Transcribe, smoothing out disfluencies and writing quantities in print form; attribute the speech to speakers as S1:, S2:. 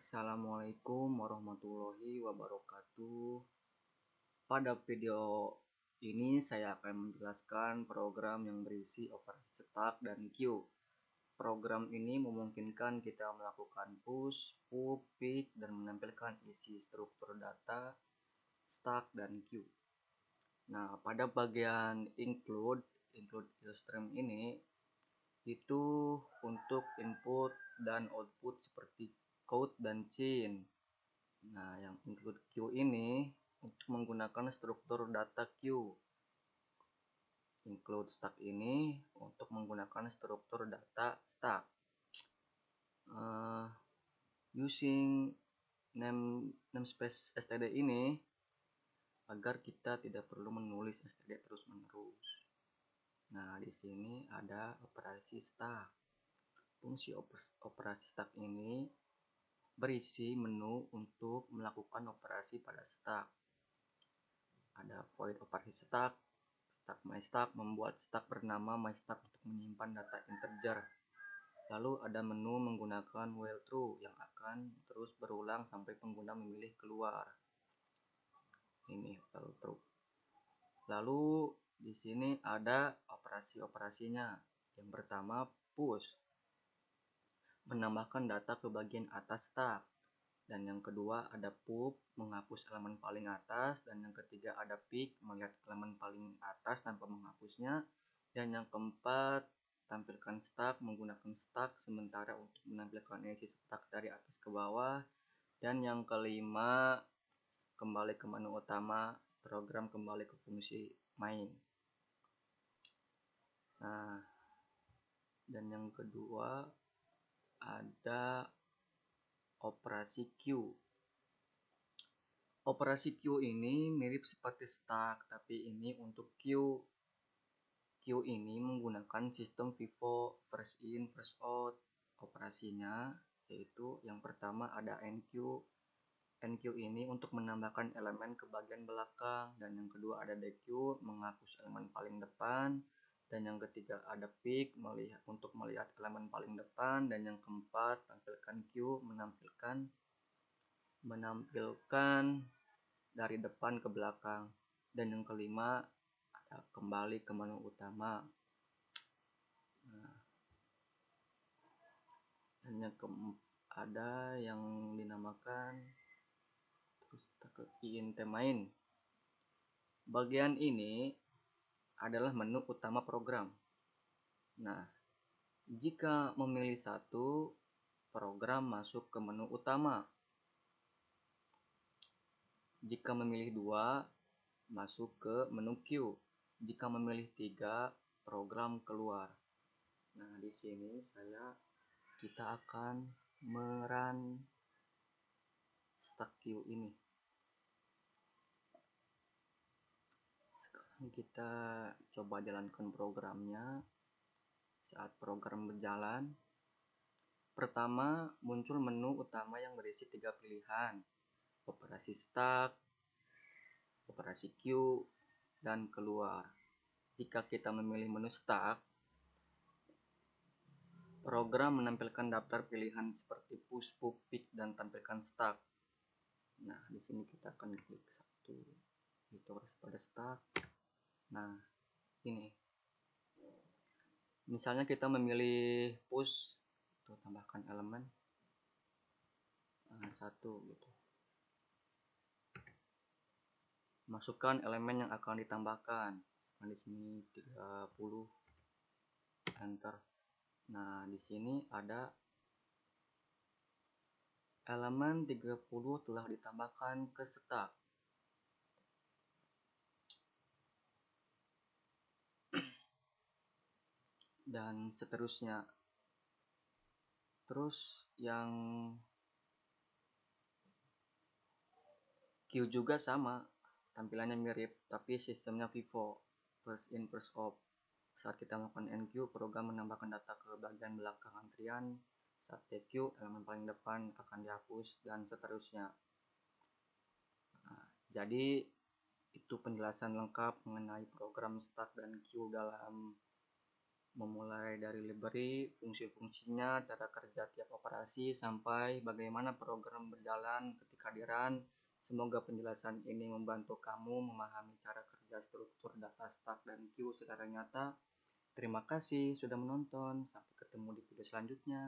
S1: Assalamualaikum warahmatullahi wabarakatuh. Pada video ini saya akan menjelaskan program yang berisi operasi stack dan queue. Program ini memungkinkan kita melakukan push, pull, pick, dan menampilkan isi struktur data, stack, dan queue. Nah, pada bagian include illustream ini itu untuk input dan output seperti code dan chain. Nah, yang include queue ini untuk menggunakan struktur data queue. Include stack ini untuk menggunakan struktur data stack. Using namespace std ini agar kita tidak perlu menulis std terus-menerus. Nah, di sini ada operasi stack. Fungsi operasi stack ini berisi menu untuk melakukan operasi pada stack. Ada void operasi stack, stack myStack, membuat stack bernama myStack untuk menyimpan data integer. Lalu ada menu menggunakan while true yang akan terus berulang sampai pengguna memilih keluar. Ini while true. Lalu di sini ada operasi-operasinya. Yang pertama push, menambahkan data ke bagian atas stack. Dan yang kedua ada pop, menghapus elemen paling atas. Dan yang ketiga ada pick, melihat elemen paling atas tanpa menghapusnya. Dan yang keempat, tampilkan stack menggunakan stack sementara untuk menampilkan isi stack dari atas ke bawah. Dan yang kelima, kembali ke menu utama, program kembali ke fungsi main. Nah, dan yang kedua ada operasi queue. Operasi queue ini mirip seperti stack, tapi ini untuk queue. Queue ini menggunakan sistem FIFO first in first out. Operasinya yaitu yang pertama ada enqueue. Enqueue ini untuk menambahkan elemen ke bagian belakang, dan yang kedua ada dequeue, menghapus elemen paling depan, dan yang ketiga ada pick, untuk melihat elemen paling depan, dan yang keempat tampilkan queue, menampilkan dari depan ke belakang, dan yang kelima ada kembali ke menu utama. Nah, dan yang ada yang dinamakan int main. Bagian ini adalah menu utama program. Nah, jika memilih satu, program masuk ke menu utama. Jika memilih dua, masuk ke menu queue. Jika memilih tiga, program keluar. Nah, di sini kita akan merun stack queue ini. Sekarang kita coba jalankan programnya. Saat program berjalan, pertama muncul menu utama yang berisi 3 pilihan: operasi stack, operasi queue, dan keluar. Jika kita memilih menu stack, program menampilkan daftar pilihan seperti push, pull, pick, dan tampilkan stack. Nah, di sini kita akan klik satu, itu pada stack. Nah, ini. Misalnya kita memilih push, tuh tambahkan elemen satu gitu. Masukkan elemen yang akan ditambahkan. Nah, di sini 30, enter. Nah, di sini ada elemen 30 telah ditambahkan ke stack. Dan seterusnya. Terus yang queue juga sama, tampilannya mirip, tapi sistemnya FIFO, first in first out. Saat kita melakukan enqueue, program menambahkan data ke bagian belakang antrian. Saat dequeue, elemen paling depan akan dihapus, dan seterusnya. Nah, jadi itu penjelasan lengkap mengenai program stack dan queue dalam memulai dari library, fungsi-fungsinya, cara kerja tiap operasi, sampai bagaimana program berjalan ketika di-run. Semoga penjelasan ini membantu kamu memahami cara kerja struktur data stack dan queue secara nyata. Terima kasih sudah menonton. Sampai ketemu di video selanjutnya.